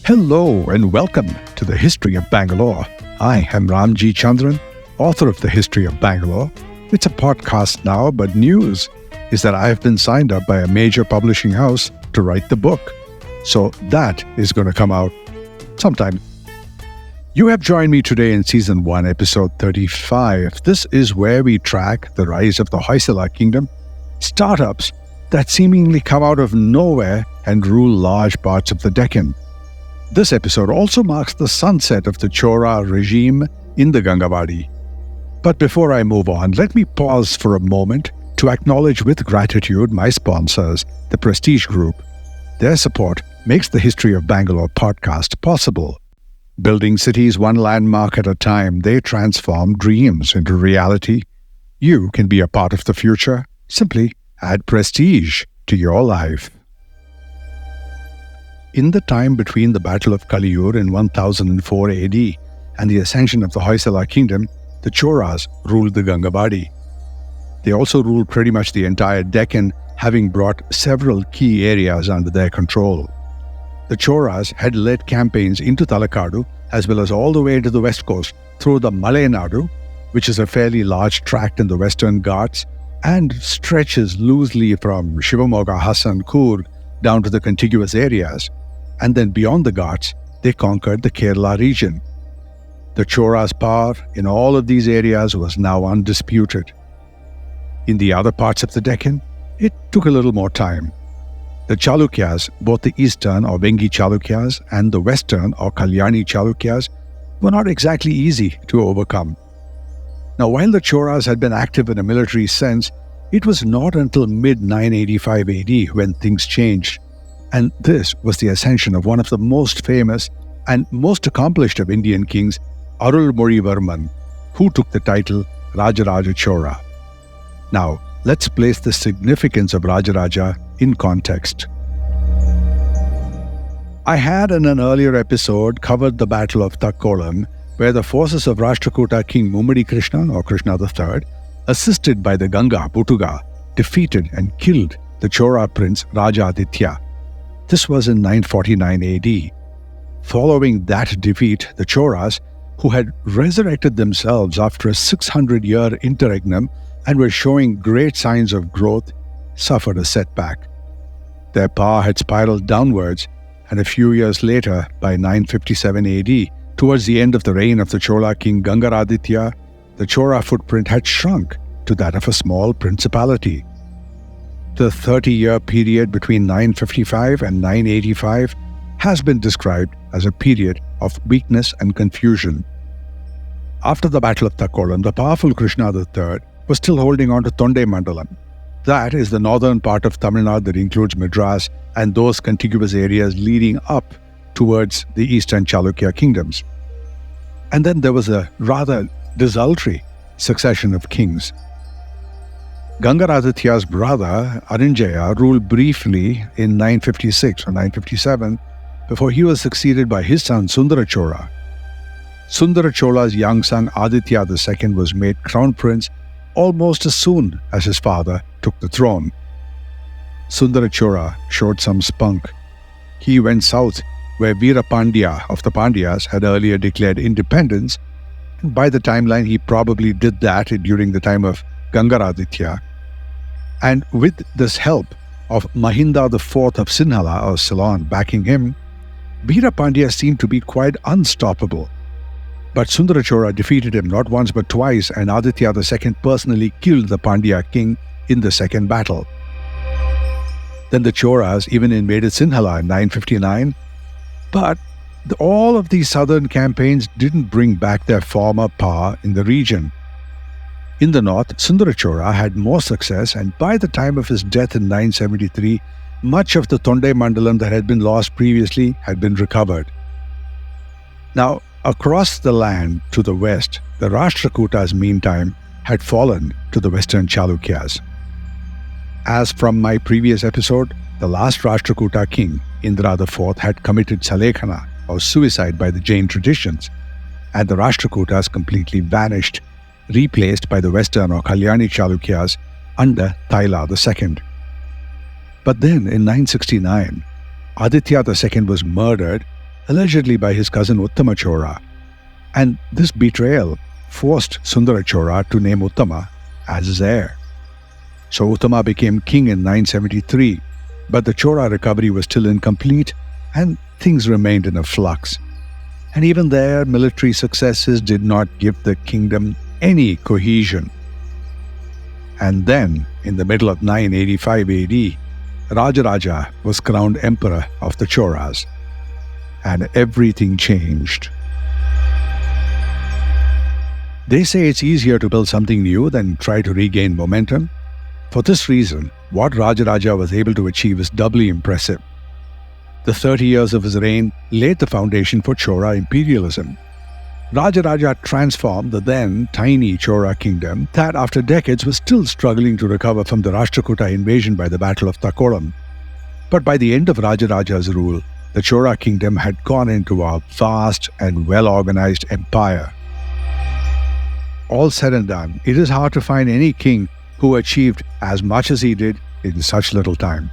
Hello and welcome to the History of Bangalore. I am Ramjee Chandran, author of the History of Bangalore. It's a podcast now, but news is that I have been signed up by a major publishing house to write the book. So that is going to come out sometime. You have joined me today in Season 1, Episode 35. This is where we track the rise of the Hoysala kingdom, startups that seemingly come out of nowhere and rule large parts of the Deccan. This episode also marks the sunset of the Chola regime in the Gangavadi. But before I move on, let me pause for a moment to acknowledge with gratitude my sponsors, the Prestige Group. Their support makes the History of Bangalore podcast possible. Building cities one landmark at a time, they transform dreams into reality. You can be a part of the future. Simply add prestige to your life. In the time between the Battle of Kaliyur in 1004 AD and the ascension of the Hoysala kingdom, the Cholas ruled the Gangavadi. They also ruled pretty much the entire Deccan, having brought several key areas under their control. The Cholas had led campaigns into Talakadu as well as all the way to the west coast through the Malenadu, which is a fairly large tract in the western Ghats and stretches loosely from Shivamogga, Hassan, Coorg down to the contiguous areas. And then beyond the Ghats, they conquered the Kerala region. The Chola's power in all of these areas was now undisputed. In the other parts of the Deccan, it took a little more time. The Chalukyas, both the eastern or Vengi Chalukyas and the western or Kalyani Chalukyas, were not exactly easy to overcome. Now, while the Cholas had been active in a military sense, it was not until mid-985 AD when things changed. And this was the ascension of one of the most famous and most accomplished of Indian kings, Arulmozhivarman, who took the title Rajaraja Chola. Now, let's place the significance of Rajaraja in context. I had in an earlier episode covered the Battle of Takkolam, where the forces of Rashtrakuta King Mummadi Krishna or Krishna III, assisted by the Ganga Putuga, defeated and killed the Chola prince Raja Aditya. This was in 949 AD. Following that defeat, the Cholas, who had resurrected themselves after a 600-year interregnum and were showing great signs of growth, suffered a setback. Their power had spiraled downwards, and a few years later, by 957 AD, towards the end of the reign of the Chola king Gangaraditya, the Chola footprint had shrunk to that of a small principality. The 30-year period between 955 and 985 has been described as a period of weakness and confusion. After the Battle of Takkolam, the powerful Krishna III was still holding on to Tonde Mandalam. That is the northern part of Tamil Nadu that includes Madras and those contiguous areas leading up towards the eastern Chalukya kingdoms. And then there was a rather desultory succession of kings. Gangaraditya's brother, Arinjaya, ruled briefly in 956 or 957 before he was succeeded by his son Sundara Chola. Sundara Chola's young son Aditya II was made crown prince almost as soon as his father took the throne. Sundara Chola showed some spunk. He went south where Veera Pandya of the Pandyas had earlier declared independence, and by the timeline he probably did that during the time of Gangaraditya. And with this help of Mahinda IV of Sinhala or Ceylon backing him, Veera Pandya seemed to be quite unstoppable. But Sundara Chola defeated him not once but twice, and Aditya II personally killed the Pandya king in the second battle. Then the Cholas even invaded Sinhala in 959, but all of these southern campaigns didn't bring back their former power in the region. In the north, Sundara Chola had more success, and by the time of his death in 973, much of the Tonde Mandalam that had been lost previously had been recovered. Now, across the land to the west, the Rashtrakutas meantime had fallen to the western Chalukyas. As from my previous episode, the last Rashtrakuta king, Indra IV, had committed Salekhana or suicide by the Jain traditions. and the Rashtrakutas completely vanished, replaced by the Western or Kalyani Chalukyas under Taila II. But then in 969, Aditya II was murdered, allegedly by his cousin Uttama Chola, and this betrayal forced Sundara Chola to name Uttama as his heir. So Uttama became king in 973, but the Chola recovery was still incomplete and things remained in a flux. And even there, military successes did not give the kingdom any cohesion. And then, in the middle of 985 AD, Rajaraja was crowned emperor of the Cholas, and everything changed. They say it's easier to build something new than try to regain momentum. For this reason, what Rajaraja was able to achieve is doubly impressive. The 30 years of his reign laid the foundation for Chola imperialism. Rajaraja transformed the then tiny Chola kingdom that after decades was still struggling to recover from the Rashtrakuta invasion by the Battle of Takkolam. But by the end of Rajaraja's rule, the Chola kingdom had gone into a vast and well-organized empire. All said and done, it is hard to find any king who achieved as much as he did in such little time.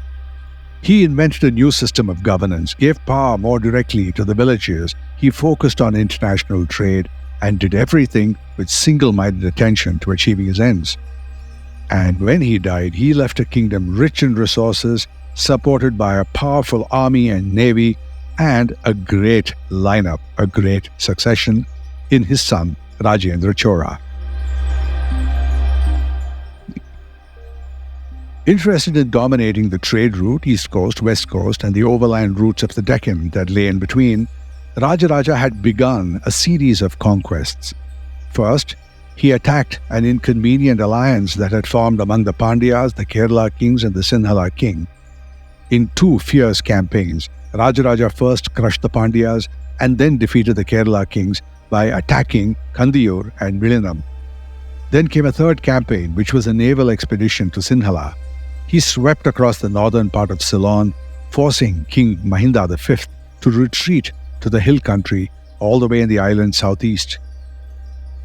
He invented a new system of governance, gave power more directly to the villages, he focused on international trade, and did everything with single-minded attention to achieving his ends. And when he died, he left a kingdom rich in resources, supported by a powerful army and navy, and a great lineup, a great succession in his son, Rajendra Chola. Interested in dominating the trade route, East Coast, West Coast, and the overland routes of the Deccan that lay in between, Rajaraja had begun a series of conquests. First, he attacked an inconvenient alliance that had formed among the Pandyas, the Kerala kings, and the Sinhala king. In two fierce campaigns, Rajaraja first crushed the Pandyas and then defeated the Kerala kings by attacking Kandiur and Vilinam. Then came a third campaign, which was a naval expedition to Sinhala. He swept across the northern part of Ceylon, forcing King Mahinda V to retreat to the hill country all the way in the island southeast.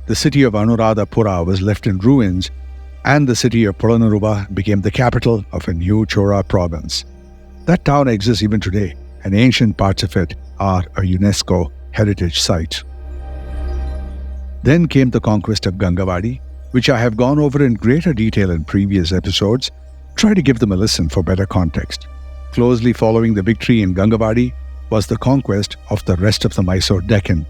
The city of Anuradhapura was left in ruins, and the city of Polonnaruwa became the capital of a new Chola province. That town exists even today, and ancient parts of it are a UNESCO heritage site. Then came the conquest of Gangavadi, which I have gone over in greater detail in previous episodes. Try to give them a listen for better context. Closely following the victory in Gangavadi was the conquest of the rest of the Mysore Deccan.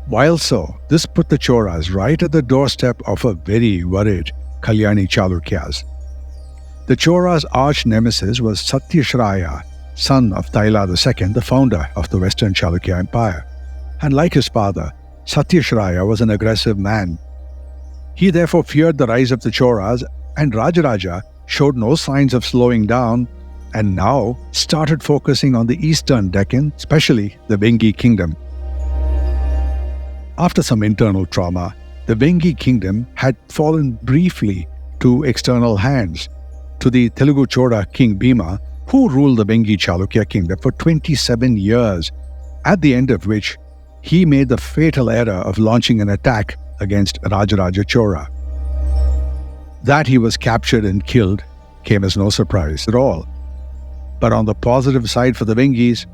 While so, this put the Cholas right at the doorstep of a very worried Kalyani Chalukyas. The Cholas' arch nemesis was Satyashraya, son of Taila II, the founder of the Western Chalukya Empire. And like his father, Satyashraya was an aggressive man. He therefore feared the rise of the Cholas, and Rajaraja showed no signs of slowing down and now started focusing on the eastern Deccan, especially the Vengi kingdom. After some internal trauma, the Vengi kingdom had fallen briefly to external hands, to the Telugu Chola king Bhima, who ruled the Vengi Chalukya kingdom for 27 years, at the end of which he made the fatal error of launching an attack against Rajaraja Chola. That he was captured and killed came as no surprise at all. But on the positive side for the Vengis,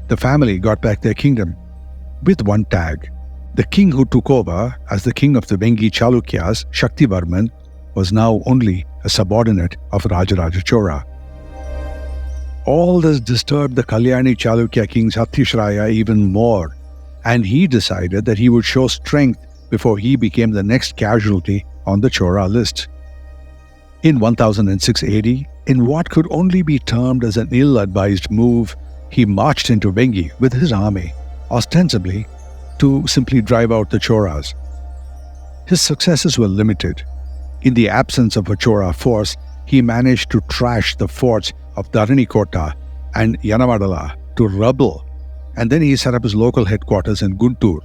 the family got back their kingdom with one tag. The king who took over as the king of the Vengi Chalukyas, Shaktivarman, was now only a subordinate of Rajaraja Chola. All this disturbed the Kalyani Chalukya king Satyashraya even more, and he decided that he would show strength before he became the next casualty on the Chola list. In 1006 AD, in what could only be termed as an ill-advised move, he marched into Vengi with his army, ostensibly to simply drive out the Cholas. His successes were limited. In the absence of a Chola force, he managed to trash the forts of Dharanikota and Yanamadala to rubble, and then he set up his local headquarters in Guntur.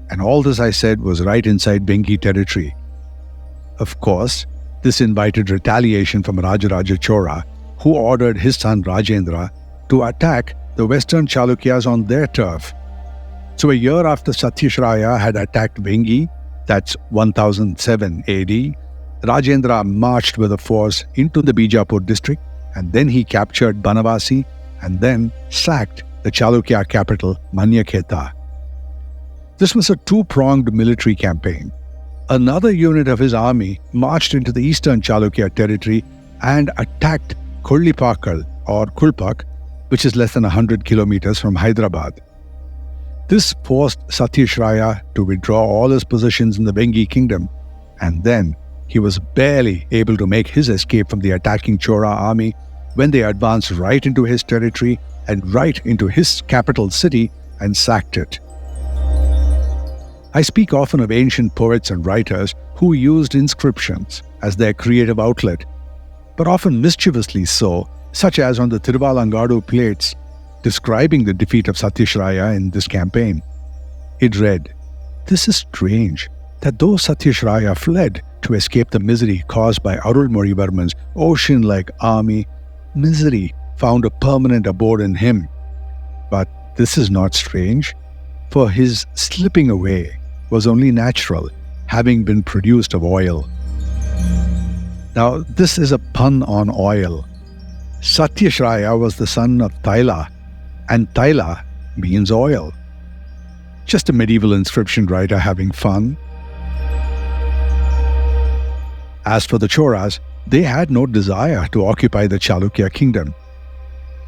And all this, I said, was right inside Vengi territory. Of course, this invited retaliation from Rajaraja Chola, who ordered his son Rajendra to attack the Western Chalukyas on their turf. So a year after Satyashraya had attacked Vengi, that's 1007 AD, Rajendra marched with a force into the Bijapur district, and then he captured Banavasi and then sacked the Chalukya capital, Manyakheta. This was a two-pronged military campaign. Another unit of his army marched into the eastern Chalukya territory and attacked Kollipakal or Kulpak, which is less than 100 kilometers from Hyderabad. This forced Satyashraya to withdraw all his possessions in the Vengi kingdom, and then he was barely able to make his escape from the attacking Chola army when they advanced right into his territory and right into his capital city and sacked it. I speak often of ancient poets and writers who used inscriptions as their creative outlet, but often mischievously so, such as on the Tiruvalangadu plates describing the defeat of Satyashraya in this campaign. It read, "This is strange that though Satyashraya fled to escape the misery caused by Arulmozhivarman's ocean-like army, misery found a permanent abode in him. But this is not strange, for his slipping away was only natural, having been produced of oil." Now, this is a pun on oil. Satyashraya was the son of Taila, and Taila means oil. Just a medieval inscription writer having fun. As for the Cholas, they had no desire to occupy the Chalukya kingdom.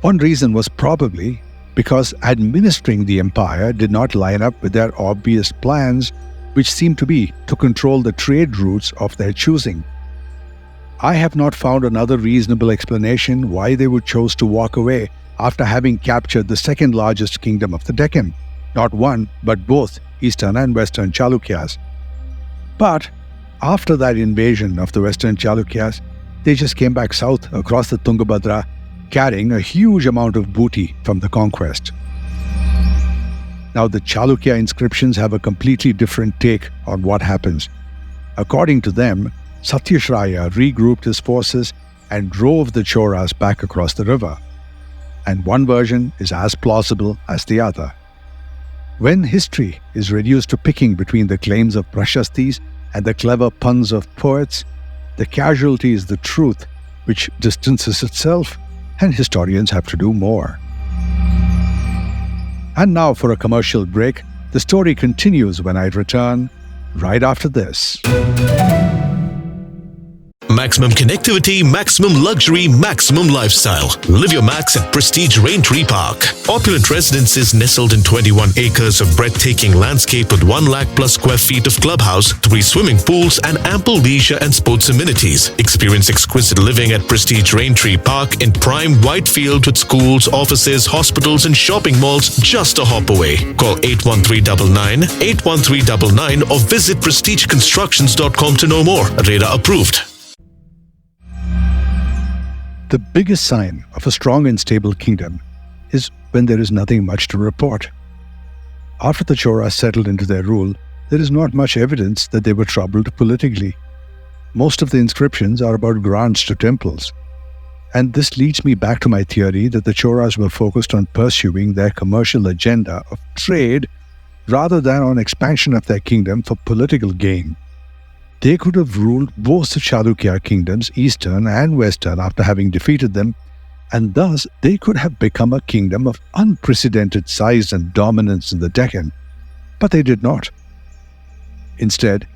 One reason was probably because administering the empire did not line up with their obvious plans, which seemed to be to control the trade routes of their choosing. I have not found another reasonable explanation why they would choose to walk away after having captured the second largest kingdom of the Deccan, not one, but both eastern and western Chalukyas. But after that invasion of the western Chalukyas, they just came back south across the Tungabhadra, carrying a huge amount of booty from the conquest. Now, the Chalukya inscriptions have a completely different take on what happens. According to them, Satyashraya regrouped his forces and drove the Cholas back across the river. And one version is as plausible as the other. When history is reduced to picking between the claims of Prashastis and the clever puns of poets, the casualty is the truth, which distances itself, and historians have to do more. And now for a commercial break. The story continues when I return right after this. Maximum connectivity, maximum luxury, maximum lifestyle. Live your max at Prestige Raintree Park. Opulent residences nestled in 21 acres of breathtaking landscape with 1 lakh plus square feet of clubhouse, 3 swimming pools, and ample leisure and sports amenities. Experience exquisite living at Prestige Raintree Park in prime Whitefield with schools, offices, hospitals, and shopping malls just a hop away. Call 81399 81399 or visit prestigeconstructions.com to know more. Radar approved. The biggest sign of a strong and stable kingdom is when there is nothing much to report. After the Cholas settled into their rule, there is not much evidence that they were troubled politically. Most of the inscriptions are about grants to temples. And this leads me back to my theory that the Cholas were focused on pursuing their commercial agenda of trade rather than on expansion of their kingdom for political gain. They could have ruled both the Chalukya kingdoms, eastern and western, after having defeated them, and thus they could have become a kingdom of unprecedented size and dominance in the Deccan. But they did not. Instead,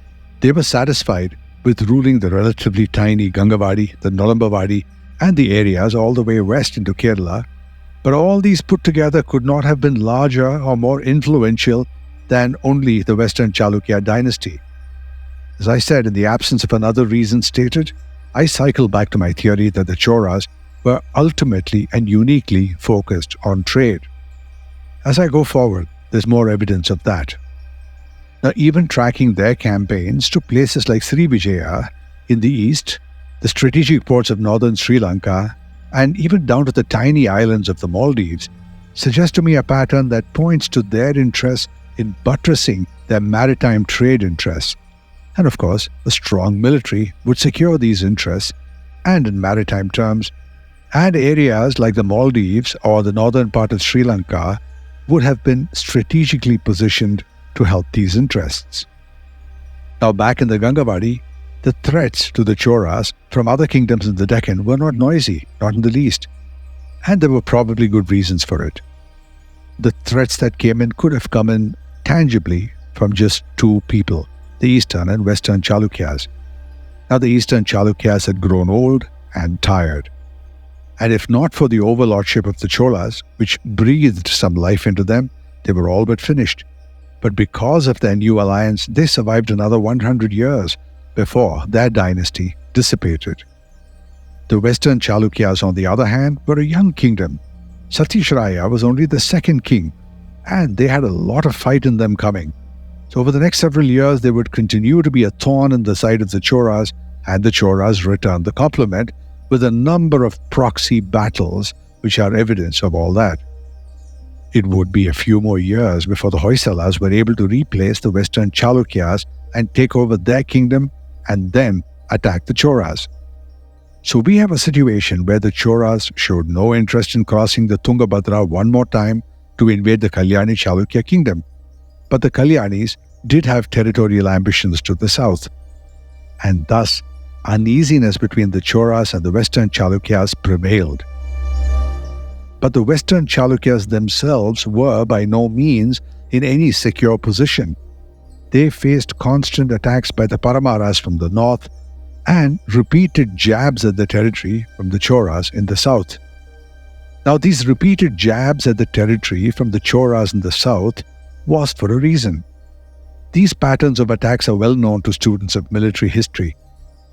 they were satisfied with ruling the relatively tiny Gangavadi, the Nolambavadi, and the areas all the way west into Kerala, but all these put together could not have been larger or more influential than only the western Chalukya dynasty. As I said, in the absence of another reason stated, I cycle back to my theory that the Cholas were ultimately and uniquely focused on trade. As I go forward, there's more evidence of that. Now, even tracking their campaigns to places like Srivijaya in the east, the strategic ports of northern Sri Lanka, and even down to the tiny islands of the Maldives, suggests to me a pattern that points to their interest in buttressing their maritime trade interests. And of course, a strong military would secure these interests, and in maritime terms, and areas like the Maldives or the northern part of Sri Lanka would have been strategically positioned to help these interests. Now, back in the Gangavadi, the threats to the Cholas from other kingdoms in the Deccan were not noisy, not in the least, and there were probably good reasons for it. The threats that came in could have come in tangibly from just two people, the Eastern and Western Chalukyas. Now, the Eastern Chalukyas had grown old and tired, and if not for the overlordship of the Cholas, which breathed some life into them, they were all but finished. But because of their new alliance, they survived another 100 years before their dynasty dissipated. The Western Chalukyas, on the other hand, were a young kingdom. Satish Raya was only the second king, and they had a lot of fight in them coming. So over the next several years, they would continue to be a thorn in the side of the Cholas, and the Cholas returned the compliment with a number of proxy battles which are evidence of all that. It would be a few more years before the Hoysalas were able to replace the Western Chalukyas and take over their kingdom and then attack the Cholas. So we have a situation where the Cholas showed no interest in crossing the Tungabhadra one more time to invade the Kalyani Chalukya kingdom. But the Kalyanis did have territorial ambitions to the south, and thus uneasiness between the Cholas and the Western Chalukyas prevailed. But the Western Chalukyas themselves were by no means in any secure position. They faced constant attacks by the Paramaras from the north and repeated jabs at the territory from the Cholas in the south. Now, these repeated jabs at the territory from the Cholas in the south was for a reason. These patterns of attacks are well known to students of military history.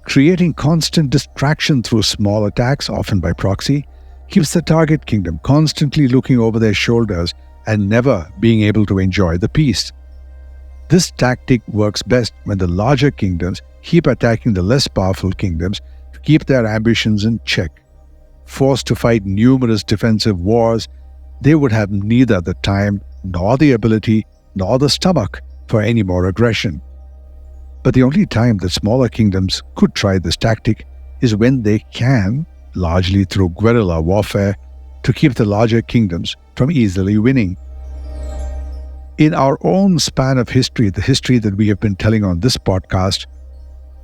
Creating constant distraction through small attacks, often by proxy, keeps the target kingdom constantly looking over their shoulders and never being able to enjoy the peace. This tactic works best when the larger kingdoms keep attacking the less powerful kingdoms to keep their ambitions in check. Forced to fight numerous defensive wars, they would have neither the time, nor the ability, nor the stomach for any more aggression. But the only time that smaller kingdoms could try this tactic is when they can, largely through guerrilla warfare, to keep the larger kingdoms from easily winning. In our own span of history, the history that we have been telling on this podcast,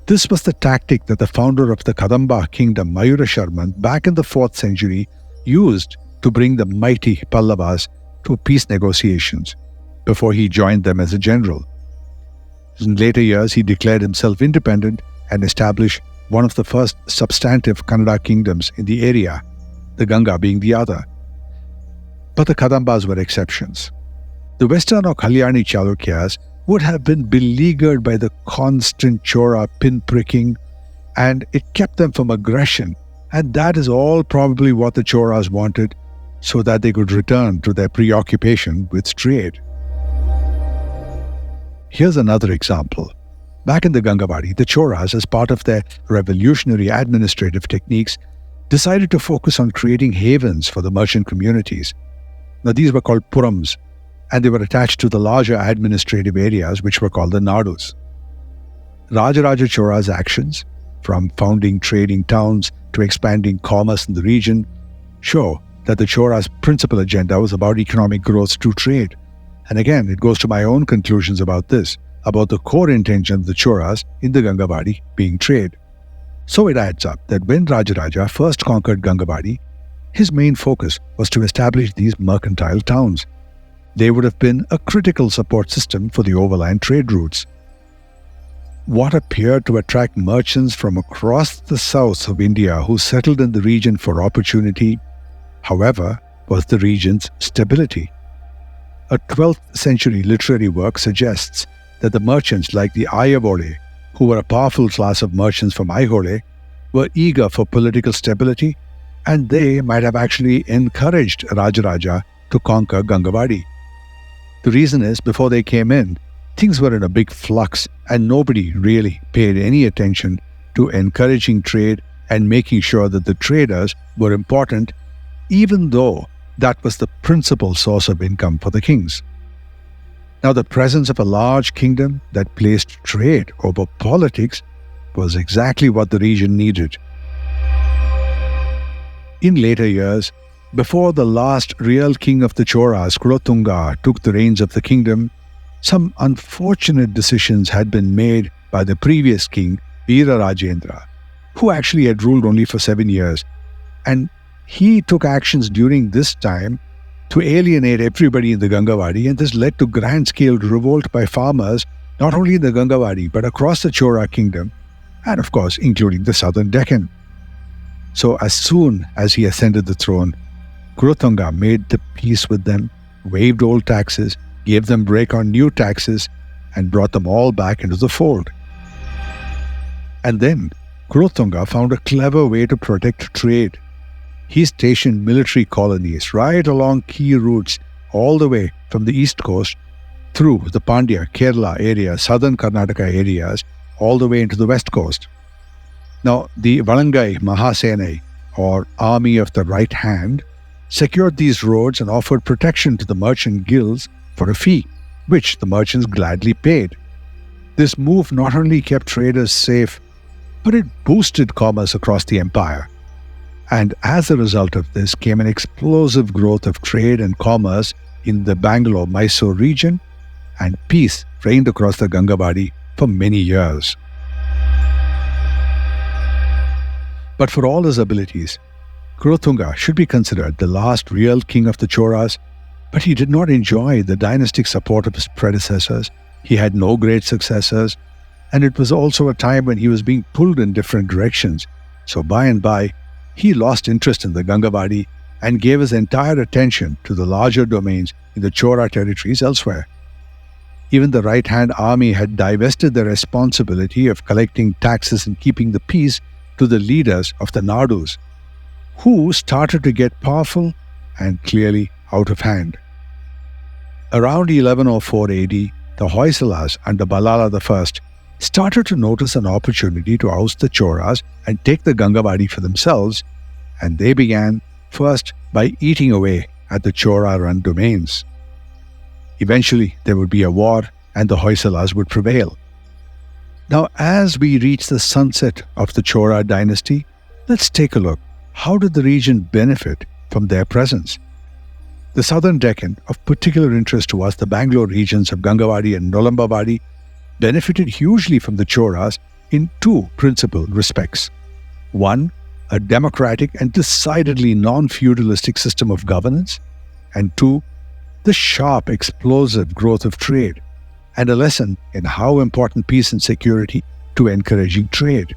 this was the tactic that the founder of the Kadamba kingdom, Mayura Sharman, back in the 4th century, used to bring the mighty Pallavas to peace negotiations before he joined them as a general. In later years, he declared himself independent and established one of the first substantive Kannada kingdoms in the area, the Ganga being the other. But the Kadambas were exceptions. The Western or Kalyani Chalukyas would have been beleaguered by the constant Chora pinpricking, and it kept them from aggression, and that is all probably what the Choras wanted, so that they could return to their preoccupation with trade. Here's another example. Back in the Gangavadi, the Choras, as part of their revolutionary administrative techniques, decided to focus on creating havens for the merchant communities. Now, these were called purams, and they were attached to the larger administrative areas which were called the nadus. Rajaraja Chora's actions, from founding trading towns to expanding commerce in the region, show that the Chora's principal agenda was about economic growth through trade. And again, it goes to my own conclusions about this, about the core intention of the Choras in the Gangavadi being trade. So it adds up that when Rajaraja first conquered Gangavadi, his main focus was to establish these mercantile towns. They would have been a critical support system for the overland trade routes. What appeared to attract merchants from across the south of India who settled in the region for opportunity, however, was the region's stability. A 12th century literary work suggests that the merchants like the Ayavole, who were a powerful class of merchants from Aihole, were eager for political stability, and they might have actually encouraged Rajaraja to conquer Gangavadi. The reason is, before they came in, things were in a big flux and nobody really paid any attention to encouraging trade and making sure that the traders were important, even though that was the principal source of income for the kings. Now, the presence of a large kingdom that placed trade over politics was exactly what the region needed. In later years, Before the last real king of the Cholas, Kulothunga, took the reins of the kingdom, some unfortunate decisions had been made by the previous king, Veerarajendra, who actually had ruled only for 7 years. And he took actions during this time to alienate everybody in the Gangavadi, and this led to grand-scale revolt by farmers, not only in the Gangavadi, but across the Chora kingdom, and of course, including the southern Deccan. So as soon as he ascended the throne, Kulothunga made the peace with them, waived old taxes, gave them break on new taxes, and brought them all back into the fold. And then, Kulothunga found a clever way to protect trade. He stationed military colonies right along key routes all the way from the east coast through the Pandya, Kerala area, southern Karnataka areas, all the way into the west coast. Now, the Valangai Mahasenai, or Army of the Right Hand, secured these roads and offered protection to the merchant guilds for a fee, which the merchants gladly paid. This move not only kept traders safe, but it boosted commerce across the empire. And as a result of this came an explosive growth of trade and commerce in the Bangalore-Mysore region, and peace reigned across the Gangavadi for many years. But for all his abilities, Kulothunga should be considered the last real king of the Choras, but he did not enjoy the dynastic support of his predecessors. He had no great successors, and it was also a time when he was being pulled in different directions. So by and by, he lost interest in the Gangavadi and gave his entire attention to the larger domains in the Chora territories elsewhere. Even the right-hand army had divested the responsibility of collecting taxes and keeping the peace to the leaders of the Nadus, who started to get powerful and clearly out of hand. Around 1104 AD, the Hoysalas under Ballala I started to notice an opportunity to oust the Choras and take the Gangavadi for themselves, and they began first by eating away at the Chora-run domains. Eventually, there would be a war and the Hoysalas would prevail. Now, as we reach the sunset of the Chora dynasty, let's take a look. How did the region benefit from their presence? The southern Deccan, of particular interest to us, the Bangalore regions of Gangavadi and Nolambavadi, benefited hugely from the Choras in two principal respects. One, a democratic and decidedly non-feudalistic system of governance, and two, the sharp, explosive growth of trade, and a lesson in how important peace and security to encouraging trade.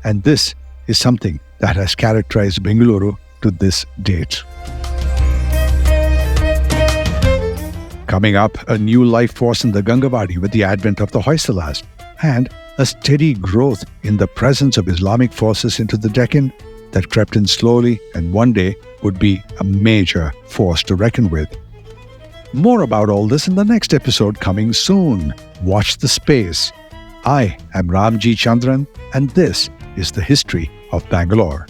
And this is something that has characterized Bengaluru to this date. Coming up, a new life force in the Gangavadi with the advent of the Hoysalas, and a steady growth in the presence of Islamic forces into the Deccan that crept in slowly and one day would be a major force to reckon with. More about all this in the next episode coming soon. Watch the space. I am Ramjee Chandran, and this is the History of Bangalore.